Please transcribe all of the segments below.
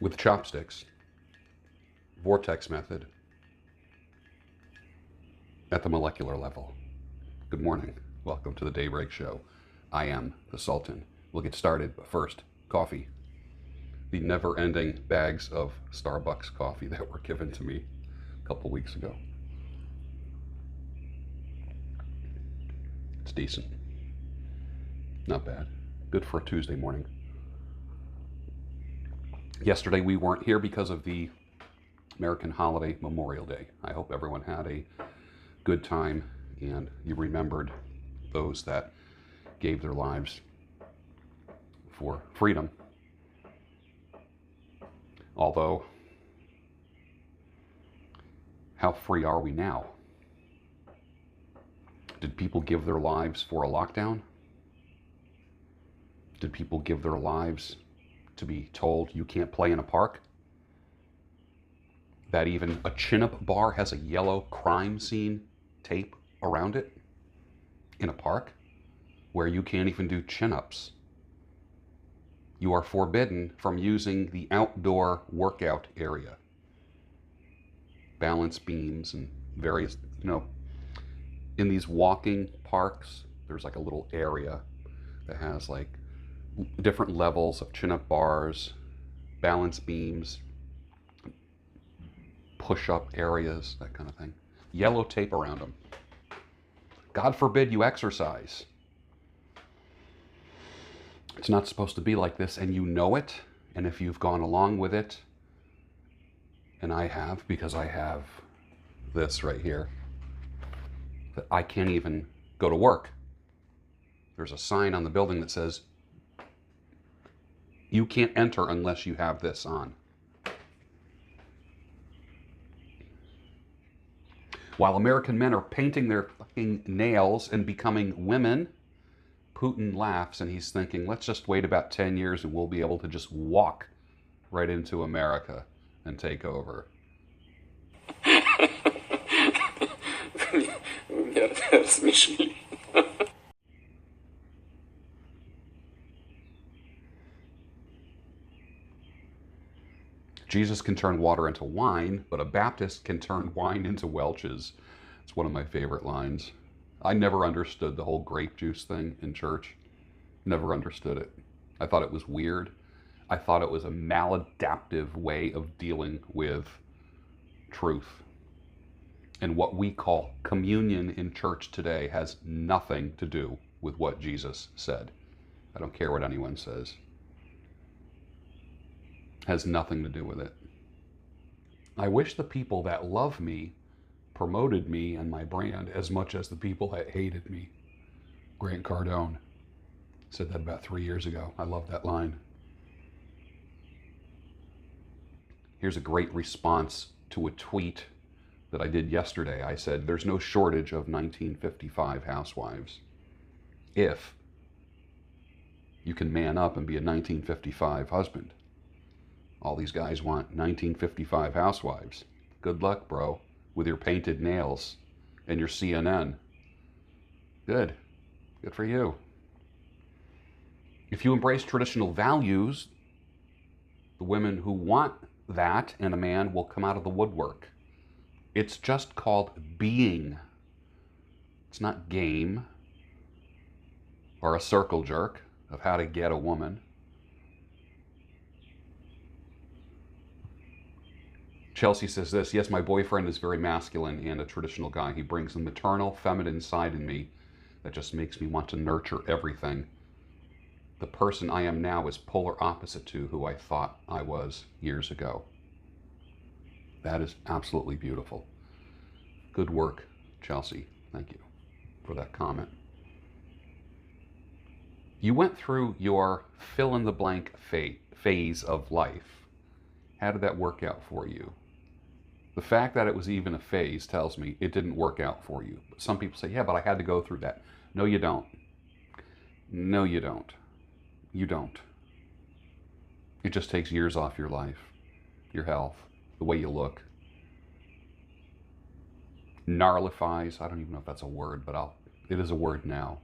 with chopsticks, vortex method, at the molecular level. Good morning. Welcome to the Daybreak Show. I am the Sultan. We'll get started, but first, coffee. The never-ending bags of Starbucks coffee that were given to me a couple weeks ago. It's decent. Not bad. Good for a Tuesday morning. Yesterday we weren't here because of the American holiday Memorial Day. I hope everyone had a good time and you remembered those that gave their lives for freedom. Although, how free are we now? Did people give their lives for a lockdown? Did people give their lives to be told you can't play in a park? That even a chin-up bar has a yellow crime scene tape around it in a park where you can't even do chin-ups. You are forbidden from using the outdoor workout area. Balance beams and various, in these walking parks, there's like a little area that has like different levels of chin-up bars, balance beams, push-up areas, that kind of thing. Yellow tape around them. God forbid you exercise. It's not supposed to be like this, and you know it. And if you've gone along with it, and I have, because I have this right here, that I can't even go to work. There's a sign on the building that says, you can't enter unless you have this on. While American men are painting their fucking nails and becoming women, Putin laughs and he's thinking, let's just wait about 10 years and we'll be able to just walk right into America and take over. Jesus can turn water into wine, but a Baptist can turn wine into Welch's. It's one of my favorite lines. I never understood the whole grape juice thing in church. Never understood it. I thought it was weird. I thought it was a maladaptive way of dealing with truth. And what we call communion in church today has nothing to do with what Jesus said. I don't care what anyone says. Has nothing to do with it. I wish the people that love me promoted me and my brand as much as the people that hated me. Grant Cardone said that about 3 years ago. I love that line. Here's a great response to a tweet that I did yesterday. I said, there's no shortage of 1955 housewives if you can man up and be a 1955 husband. All these guys want 1955 housewives. Good luck, bro, with your painted nails and your CNN. Good. Good for you. If you embrace traditional values, the women who want that in a man will come out of the woodwork. It's just called being. It's not game or a circle jerk of how to get a woman. Chelsea says this, yes, my boyfriend is very masculine and a traditional guy. He brings the maternal, feminine side in me that just makes me want to nurture everything. The person I am now is polar opposite to who I thought I was years ago. That is absolutely beautiful. Good work, Chelsea. Thank you for that comment. You went through your fill-in-the-blank phase of life. How did that work out for you? The fact that it was even a phase tells me it didn't work out for you. But some people say, yeah, but I had to go through that. No, you don't. No, you don't. You don't. It just takes years off your life, your health, the way you look. Gnarlifies, I don't even know if that's a word, but it is a word now.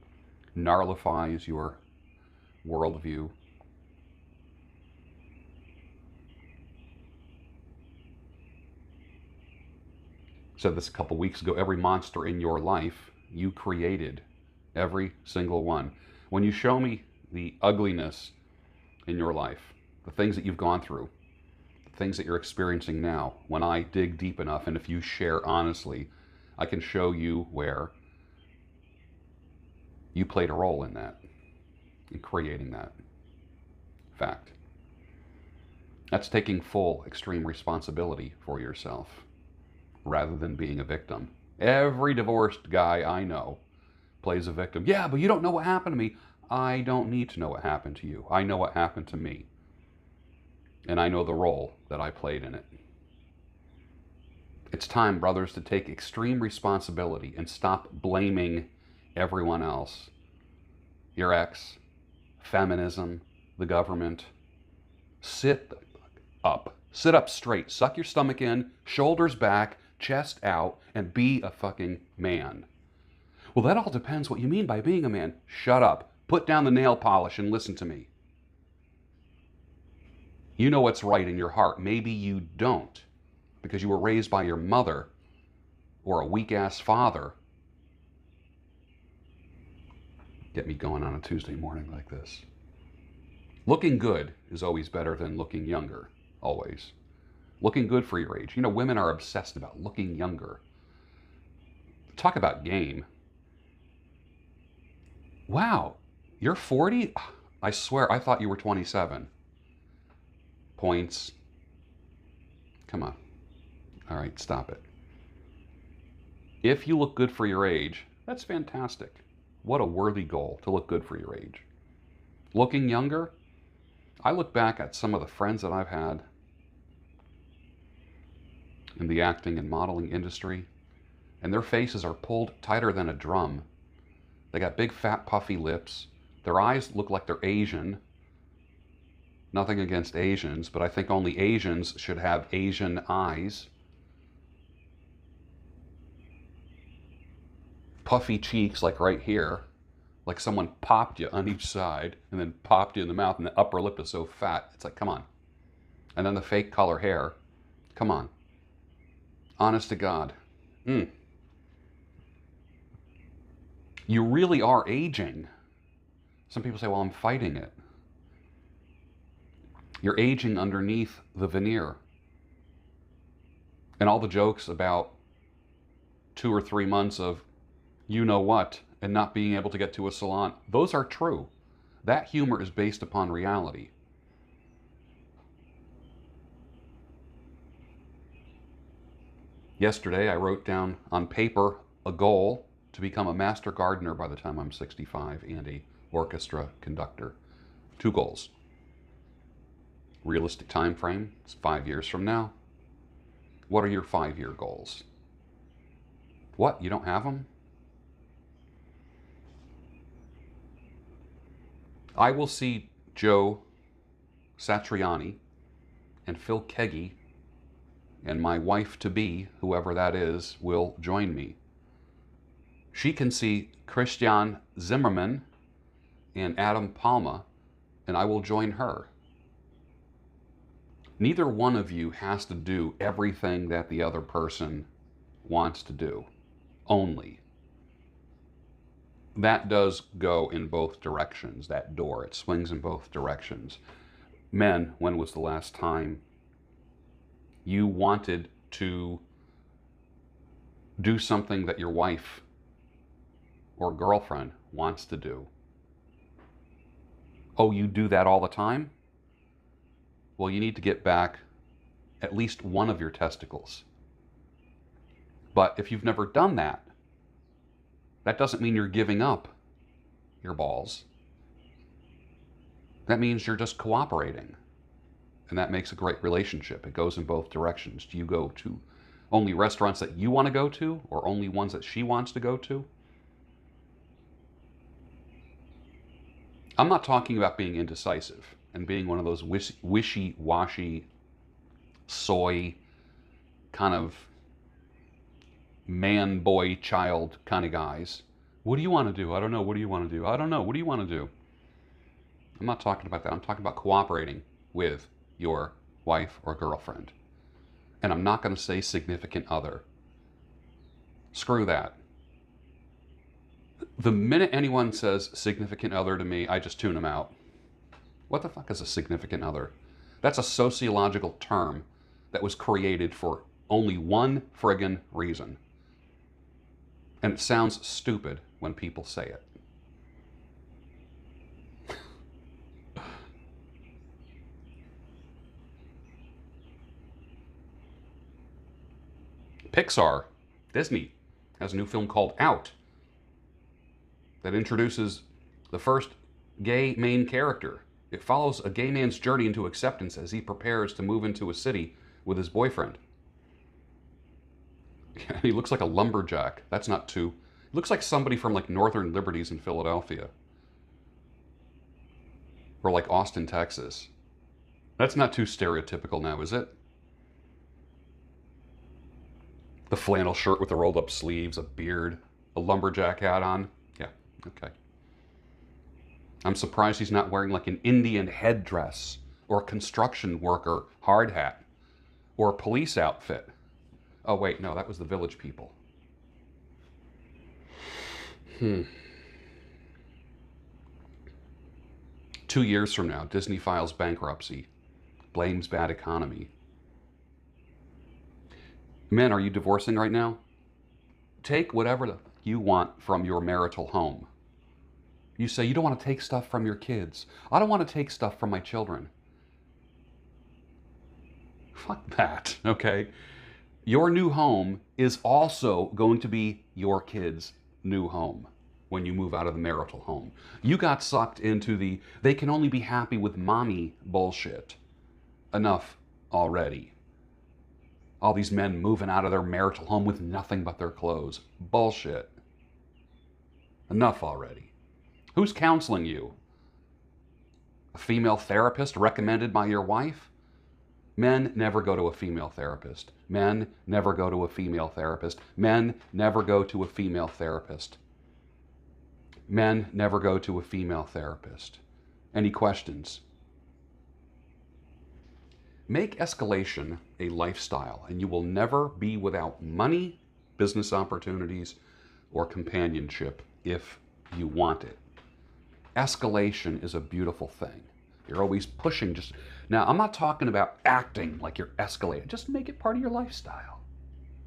Gnarlifies your worldview. said this a couple weeks ago, every monster in your life, you created. Every single one. When you show me the ugliness in your life, the things that you've gone through, the things that you're experiencing now, when I dig deep enough, and if you share honestly, I can show you where you played a role in that, in creating that fact. That's taking full, extreme responsibility for yourself, rather than being a victim. Every divorced guy I know plays a victim. Yeah, but you don't know what happened to me. I don't need to know what happened to you. I know what happened to me. And I know the role that I played in it. It's time, brothers, to take extreme responsibility and stop blaming everyone else. Your ex, feminism, the government. Sit the fuck up. Sit up straight. Suck your stomach in, shoulders back, chest out, and be a fucking man. Well, that all depends what you mean by being a man. Shut up. Put down the nail polish and listen to me. You know what's right in your heart. Maybe you don't, because you were raised by your mother or a weak-ass father. Get me going on a Tuesday morning like this. Looking good is always better than looking younger. Always. Looking good for your age. You know, women are obsessed about looking younger. Talk about game. Wow, you're 40? I swear, I thought you were 27. Points. Come on. All right, stop it. If you look good for your age, that's fantastic. What a worthy goal, to look good for your age. Looking younger, I look back at some of the friends that I've had in the acting and modeling industry, and their faces are pulled tighter than a drum. They got big, fat, puffy lips. Their eyes look like they're Asian. Nothing against Asians, but I think only Asians should have Asian eyes. Puffy cheeks, like right here, like someone popped you on each side and then popped you in the mouth, and the upper lip is so fat. It's like, come on. And then the fake color hair. Come on. Honest to God. You really are aging. Some people say, well, I'm fighting it. You're aging underneath the veneer. And all the jokes about 2 or 3 months of you know what and not being able to get to a salon, those are true. That humor is based upon reality. Yesterday, I wrote down on paper a goal to become a master gardener by the time I'm 65 and a orchestra conductor. 2 goals. Realistic time frame, it's 5 years from now. What are your 5-year goals? What, you don't have them? I will see Joe Satriani and Phil Keggy, and my wife-to-be, whoever that is, will join me. She can see Christian Zimmerman and Adam Palma, and I will join her. Neither one of you has to do everything that the other person wants to do. Only. That does go in both directions, that door. It swings in both directions. Men, when was the last time you wanted to do something that your wife or girlfriend wants to do? Oh, you do that all the time? Well, you need to get back at least one of your testicles. But if you've never done that, that doesn't mean you're giving up your balls. That means you're just cooperating. And that makes a great relationship. It goes in both directions. Do you go to only restaurants that you want to go to, or only ones that she wants to go to? I'm not talking about being indecisive and being one of those wishy-washy, soy, kind of man, boy, child kind of guys. What do you want to do? I don't know. What do you want to do? I don't know. What do you want to do? I'm not talking about that. I'm talking about cooperating with your wife or girlfriend. And I'm not going to say significant other. Screw that. The minute anyone says significant other to me, I just tune them out. What the fuck is a significant other? That's a sociological term that was created for only one friggin' reason. And it sounds stupid when people say it. Pixar, Disney, has a new film called Out that introduces the first gay main character. It follows a gay man's journey into acceptance as he prepares to move into a city with his boyfriend. He looks like a lumberjack. That's not too... He looks like somebody from like Northern Liberties in Philadelphia. Or like Austin, Texas. That's not too stereotypical now, is it? The flannel shirt with the rolled up sleeves, a beard, a lumberjack hat on. Yeah, okay. I'm surprised he's not wearing like an Indian headdress or a construction worker hard hat or a police outfit. Oh wait, no, that was the Village People. 2 years from now, Disney files bankruptcy, blames bad economy. Men, are you divorcing right now? Take whatever you want from your marital home. You say, you don't want to take stuff from your kids. I don't want to take stuff from my children. Fuck that, okay? Your new home is also going to be your kids' new home when you move out of the marital home. You got sucked into the, they can only be happy with mommy bullshit. Enough already. All these men moving out of their marital home with nothing but their clothes. Bullshit. Enough already. Who's counseling you? A female therapist recommended by your wife? Men never go to a female therapist. Men never go to a female therapist. Men never go to a female therapist. Men never go to a female therapist. Any questions? Make escalation a lifestyle, and you will never be without money, business opportunities, or companionship if you want it. Escalation is a beautiful thing. You're always pushing. Now, I'm not talking about acting like you're escalating. Just make it part of your lifestyle.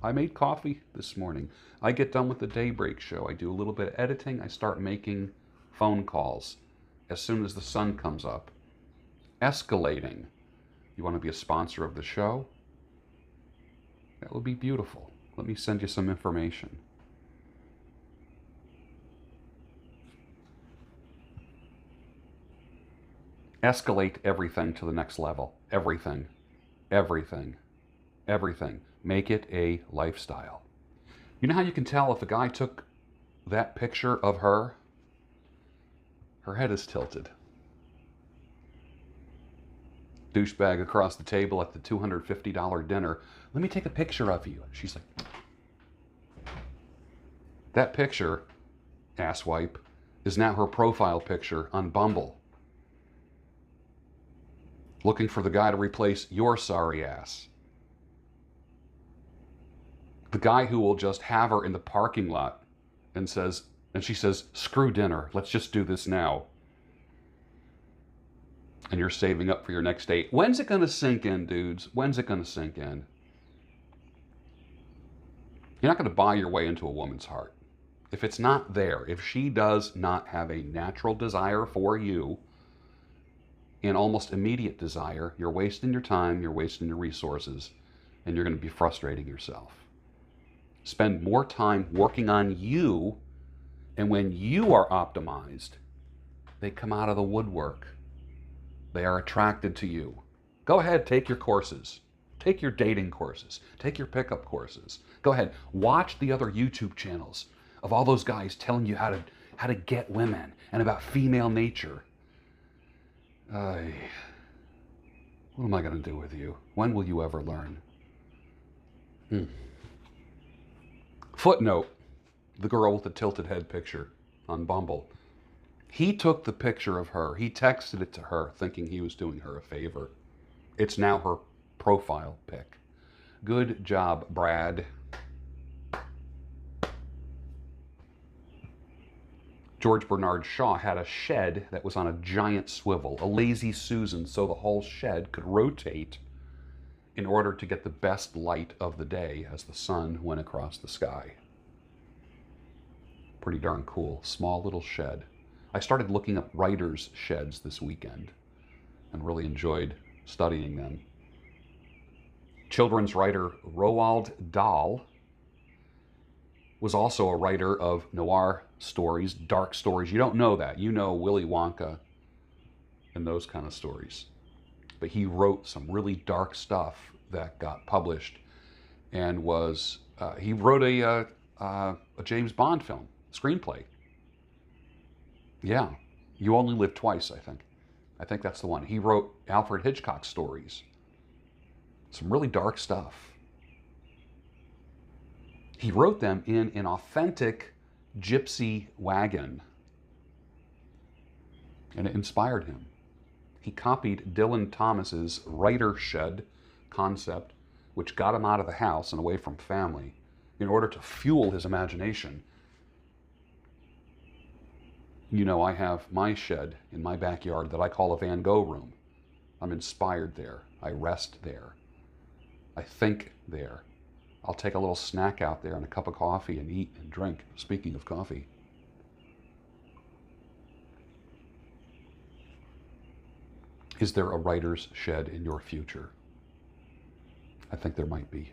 I made coffee this morning. I get done with the Daybreak show. I do a little bit of editing. I start making phone calls as soon as the sun comes up. Escalating. You want to be a sponsor of the show? That would be beautiful. Let me send you some information. Escalate everything to the next level. Everything. Everything. Everything. Make it a lifestyle. You know how you can tell if a guy took that picture of her? Her head is tilted. Douchebag across the table at the $250 dinner. Let me take a picture of you. She's like, that picture, asswipe, is now her profile picture on Bumble. Looking for the guy to replace your sorry ass. The guy who will just have her in the parking lot and she says, screw dinner, let's just do this now. And you're saving up for your next date. When's it going to sink in, dudes? When's it going to sink in? You're not going to buy your way into a woman's heart. If it's not there, if she does not have a natural desire for you, an almost immediate desire, you're wasting your time, you're wasting your resources, and you're going to be frustrating yourself. Spend more time working on you, and when you are optimized, they come out of the woodwork. They are attracted to you. Go ahead, take your courses. Take your dating courses. Take your pickup courses. Go ahead, watch the other YouTube channels of all those guys telling you how to get women and about female nature. What am I going to do with you? When will you ever learn? Footnote, the girl with the tilted head picture on Bumble. He took the picture of her. He texted it to her thinking he was doing her a favor. It's now her profile pic. Good job, Brad. George Bernard Shaw had a shed that was on a giant swivel, a lazy Susan, so the whole shed could rotate in order to get the best light of the day as the sun went across the sky. Pretty darn cool. Small little shed. I started looking up writers' sheds this weekend and really enjoyed studying them. Children's writer Roald Dahl was also a writer of noir stories, dark stories. You don't know that. You know Willy Wonka and those kind of stories. But he wrote some really dark stuff that got published, and he wrote a James Bond film screenplay. Yeah, You Only Live Twice, I think. I think that's the one. He wrote Alfred Hitchcock stories. Some really dark stuff. He wrote them in an authentic gypsy wagon, and it inspired him. He copied Dylan Thomas's writer shed concept, which got him out of the house and away from family, in order to fuel his imagination. You know, I have my shed in my backyard that I call a Van Gogh room. I'm inspired there. I rest there. I think there. I'll take a little snack out there and a cup of coffee and eat and drink. Speaking of coffee. Is there a writer's shed in your future? I think there might be.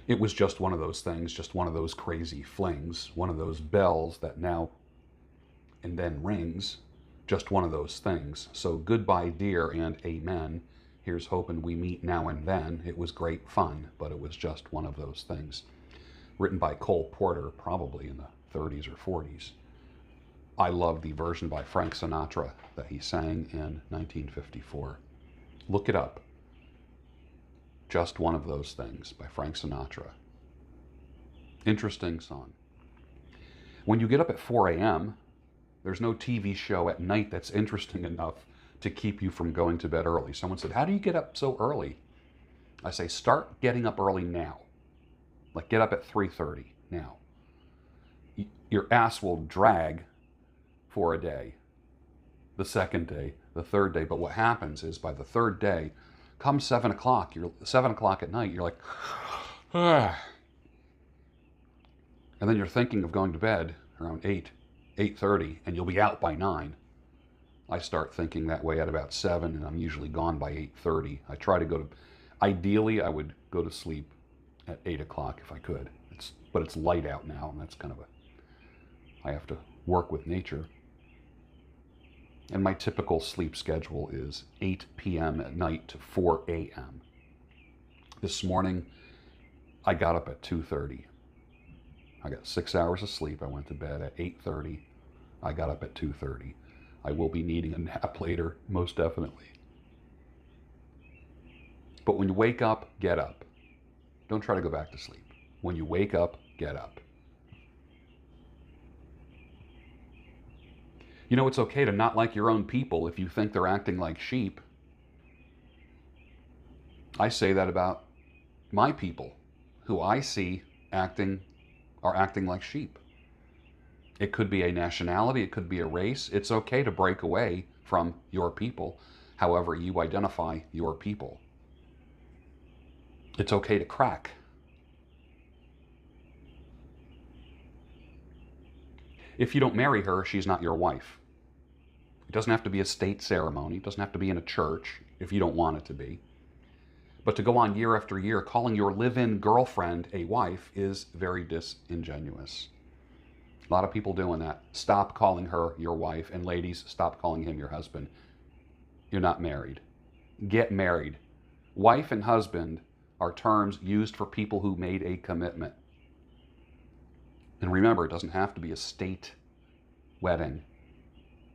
It was just one of those things, just one of those crazy flings, one of those bells that now and then rings, just one of those things. So goodbye, dear, and amen. Here's hoping we meet now and then. It was great fun, but it was just one of those things. Written by Cole Porter, probably in the 30s or 40s. I love the version by Frank Sinatra that he sang in 1954. Look it up. Just One of Those Things by Frank Sinatra. Interesting song. When you get up at 4 a.m., there's no TV show at night that's interesting enough to keep you from going to bed early. Someone said, how do you get up so early? I say, start getting up early now. Like, get up at 3:30 now. Your ass will drag for a day, the second day, the third day. But what happens is by the third day, come 7 o'clock, you're 7 o'clock at night, you're like, ah. And then you're thinking of going to bed around 8:30, and you'll be out by 9. I start thinking that way at about 7, and I'm usually gone by 8:30. I try to go to, ideally I would go to sleep at 8 o'clock if I could. But it's light out now, and that's kind of I have to work with nature. And my typical sleep schedule is 8 p.m. at night to 4 a.m. This morning, I got up at 2:30. I got 6 hours of sleep. I went to bed at 8:30. I got up at 2:30. I will be needing a nap later, most definitely. But when you wake up, get up. Don't try to go back to sleep. When you wake up, get up. You know, it's okay to not like your own people if you think they're acting like sheep. I say that about my people, who I see are acting like sheep. It could be a nationality, it could be a race. It's okay to break away from your people, however you identify your people. It's okay to crack. If you don't marry her, she's not your wife. It doesn't have to be a state ceremony. It doesn't have to be in a church if you don't want it to be. But to go on year after year calling your live-in girlfriend a wife is very disingenuous. A lot of people doing that. Stop calling her your wife. And ladies, stop calling him your husband. You're not married. Get married. Wife and husband are terms used for people who made a commitment. And remember, it doesn't have to be a state wedding.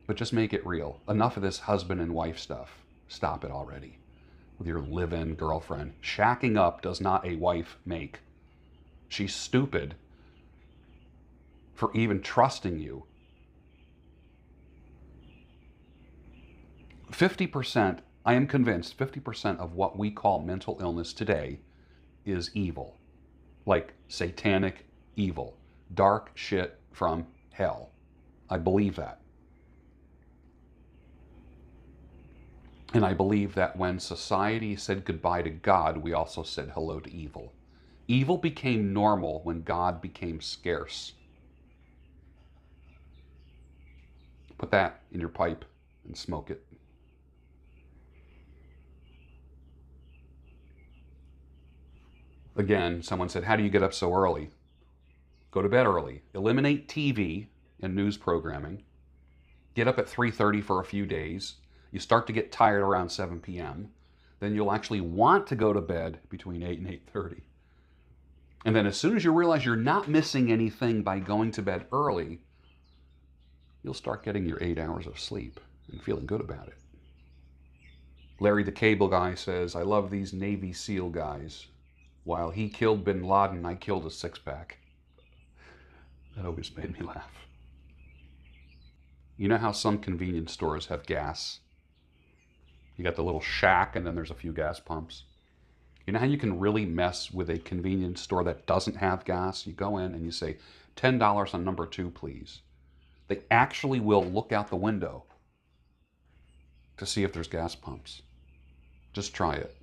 But just make it real. Enough of this husband and wife stuff. Stop it already. With your live-in girlfriend. Shacking up does not a wife make. She's stupid for even trusting you. 50%, I am convinced, 50% of what we call mental illness today is evil. Like satanic evil. dark shit from hell. I believe that. And I believe that when society said goodbye to God, we also said hello to evil. Evil became normal when God became scarce. Put that in your pipe and smoke it. Again, someone said, how do you get up so early? Go to bed early. Eliminate TV and news programming. Get up at 3:30 for a few days. You start to get tired around 7 p.m. Then you'll actually want to go to bed between 8 and 8:30. And then as soon as you realize you're not missing anything by going to bed early, you'll start getting your 8 hours of sleep and feeling good about it. Larry the Cable Guy says, I love these Navy SEAL guys. While he killed bin Laden, I killed a six-pack. That always made me laugh. You know how some convenience stores have gas? You got the little shack and then there's a few gas pumps. You know how you can really mess with a convenience store that doesn't have gas? You go in and you say, $10 on number 2, please. They actually will look out the window to see if there's gas pumps. Just try it.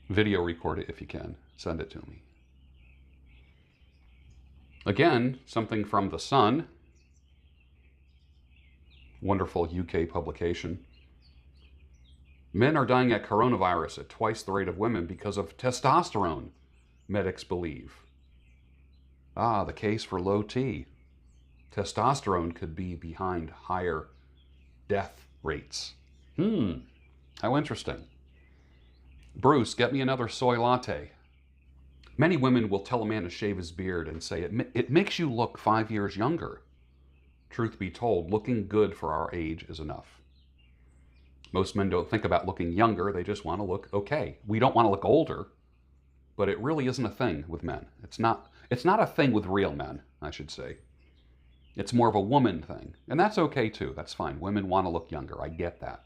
Video record it if you can. Send it to me. Again, something from The Sun, wonderful UK publication. Men are dying at coronavirus at twice the rate of women because of testosterone, medics believe. Ah, the case for low T. Testosterone could be behind higher death rates. How interesting. Bruce, get me another soy latte. Many women will tell a man to shave his beard and say, it makes you look 5 years younger. Truth be told, looking good for our age is enough. Most men don't think about looking younger, they just want to look okay. We don't want to look older, but it really isn't a thing with men. It's not a thing with real men, I should say. It's more of a woman thing, and that's okay too, that's fine. Women want to look younger, I get that.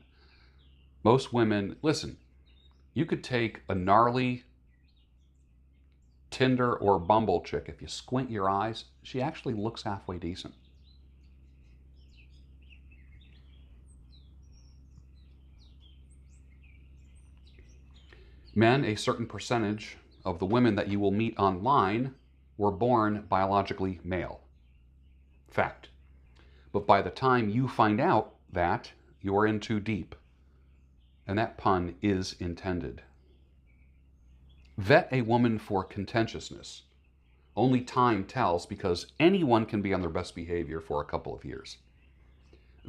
Most women, listen, you could take a gnarly Tinder or Bumble chick, if you squint your eyes, she actually looks halfway decent. Men, a certain percentage of the women that you will meet online were born biologically male. Fact. But by the time you find out that, you're in too deep. And that pun is intended. Vet a woman for contentiousness. Only time tells, because anyone can be on their best behavior for a couple of years.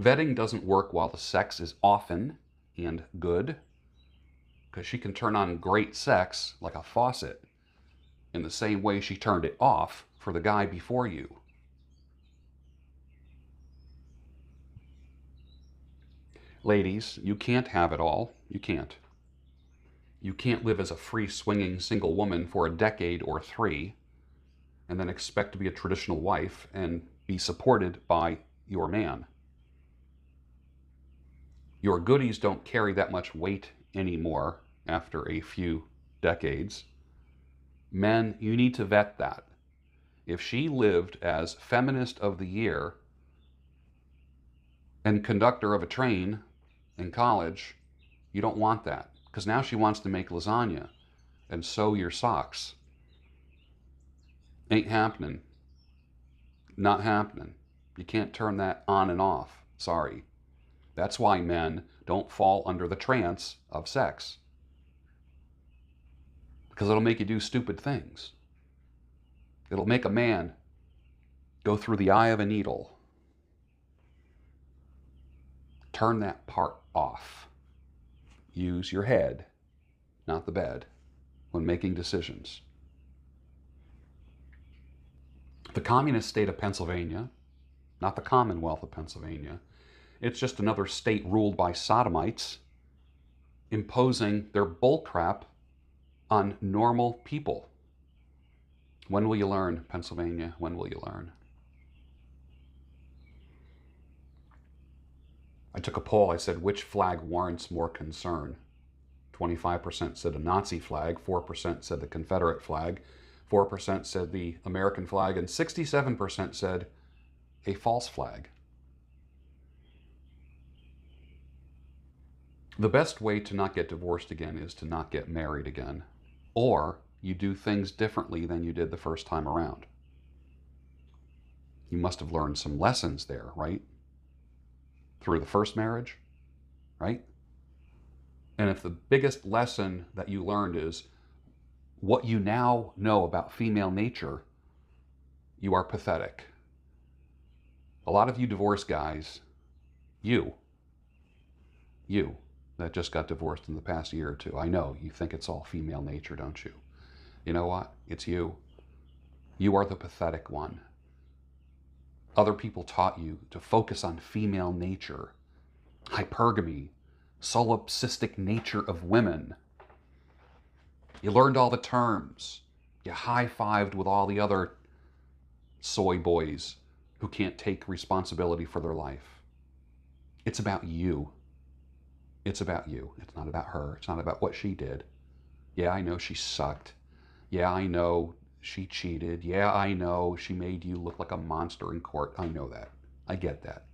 Vetting doesn't work while the sex is often and good, because she can turn on great sex like a faucet in the same way she turned it off for the guy before you. Ladies, you can't have it all. You can't. You can't live as a free swinging single woman for a decade or 3 and then expect to be a traditional wife and be supported by your man. Your goodies don't carry that much weight anymore after a few decades. Men, you need to vet that. If she lived as feminist of the year and conductor of a train in college, you don't want that. Because now she wants to make lasagna and sew your socks. Ain't happening. Not happening. You can't turn that on and off. Sorry. That's why men don't fall under the trance of sex. Because it'll make you do stupid things. It'll make a man go through the eye of a needle. Turn that part off. Use your head, not the bed, when making decisions. The communist state of Pennsylvania, not the Commonwealth of Pennsylvania, it's just another state ruled by sodomites, imposing their bullcrap on normal people. When will you learn, Pennsylvania? When will you learn? I took a poll. I said, which flag warrants more concern? 25% said a Nazi flag, 4% said the Confederate flag, 4% said the American flag, and 67% said a false flag. The best way to not get divorced again is to not get married again. Or you do things differently than you did the first time around. You must have learned some lessons there, right? Through the first marriage, right? And if the biggest lesson that you learned is what you now know about female nature, you are pathetic. A lot of you divorced guys, you that just got divorced in the past year or two, I know you think it's all female nature, don't you? You know what? It's you. You are the pathetic one. Other people taught you to focus on female nature, hypergamy, solipsistic nature of women. You learned all the terms. You high-fived with all the other soy boys who can't take responsibility for their life. It's about you. It's about you. It's not about her. It's not about what she did. Yeah, I know she sucked. Yeah, I know she cheated. Yeah, I know she made you look like a monster in court. I know that. I get that.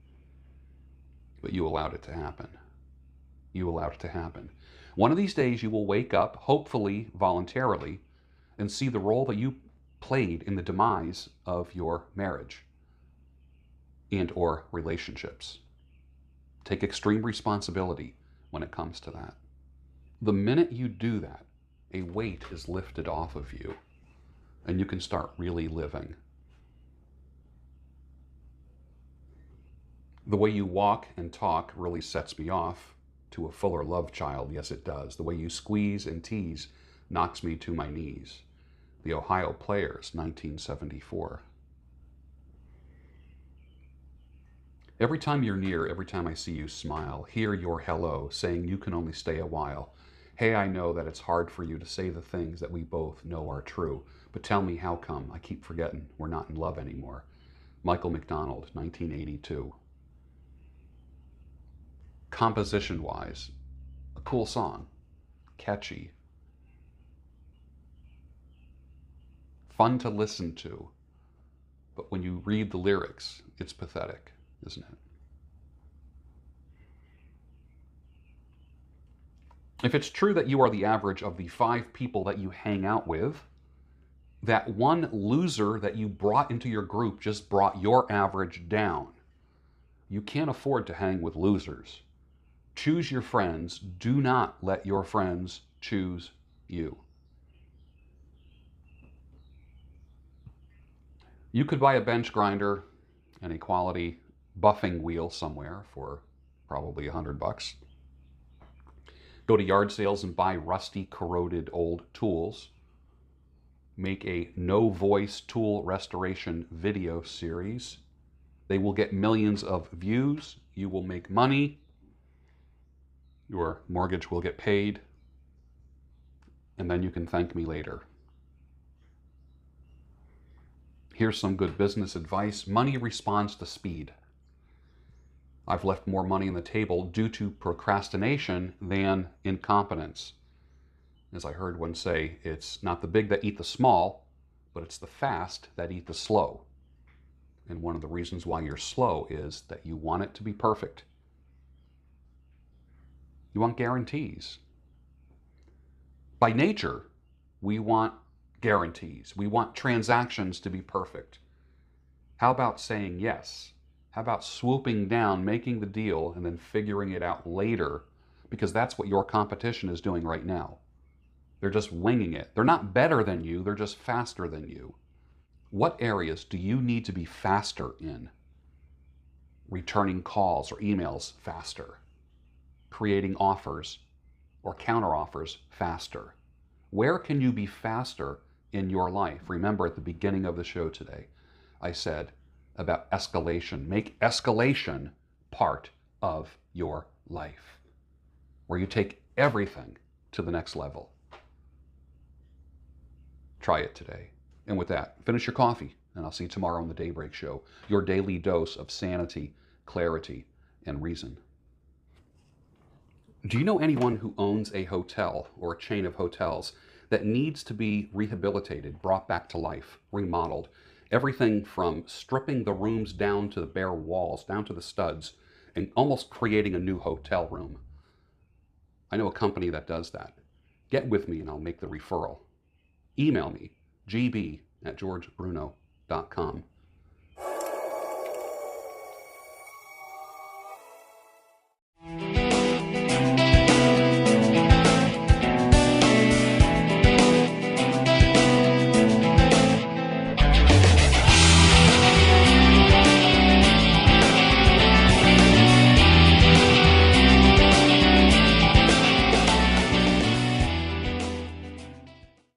But you allowed it to happen. You allowed it to happen. One of these days you will wake up, hopefully voluntarily, and see the role that you played in the demise of your marriage and or relationships. Take extreme responsibility when it comes to that. The minute you do that, a weight is lifted off of you and you can start really living. The way you walk and talk really sets me off to a fuller love child. Yes, it does. The way you squeeze and tease knocks me to my knees. The Ohio Players, 1974. Every time you're near, every time I see you smile, hear your hello saying you can only stay a while. Hey, I know that it's hard for you to say the things that we both know are true, but tell me how come I keep forgetting we're not in love anymore. Michael McDonald, 1982. Composition-wise, a cool song, catchy, fun to listen to, but when you read the lyrics, it's pathetic, isn't it? If it's true that you are the average of the 5 people that you hang out with, that one loser that you brought into your group just brought your average down. You can't afford to hang with losers. Choose your friends. Do not let your friends choose you. You could buy a bench grinder and a quality buffing wheel somewhere for probably $100. Go to yard sales and buy rusty, corroded old tools. Make a no-voice tool restoration video series. They will get millions of views. You will make money. Your mortgage will get paid. And then you can thank me later. Here's some good business advice. Money responds to speed. I've left more money on the table due to procrastination than incompetence. As I heard one say, it's not the big that eat the small, but it's the fast that eat the slow. And one of the reasons why you're slow is that you want it to be perfect. You want guarantees. By nature, we want guarantees. We want transactions to be perfect. How about saying yes? How about swooping down, making the deal, and then figuring it out later? Because that's what your competition is doing right now. They're just winging it. They're not better than you, they're just faster than you. What areas do you need to be faster in? Returning calls or emails faster. Creating offers or counteroffers faster. Where can you be faster in your life? Remember at the beginning of the show today, I said about escalation. Make escalation part of your life, where you take everything to the next level. Try it today. And with that, finish your coffee, and I'll see you tomorrow on the Daybreak Show, your daily dose of sanity, clarity, and reason. Do you know anyone who owns a hotel or a chain of hotels that needs to be rehabilitated, brought back to life, remodeled. Everything from stripping the rooms down to the bare walls, down to the studs, and almost creating a new hotel room. I know a company that does that. Get with me and I'll make the referral. Email me, gb@georgebruno.com.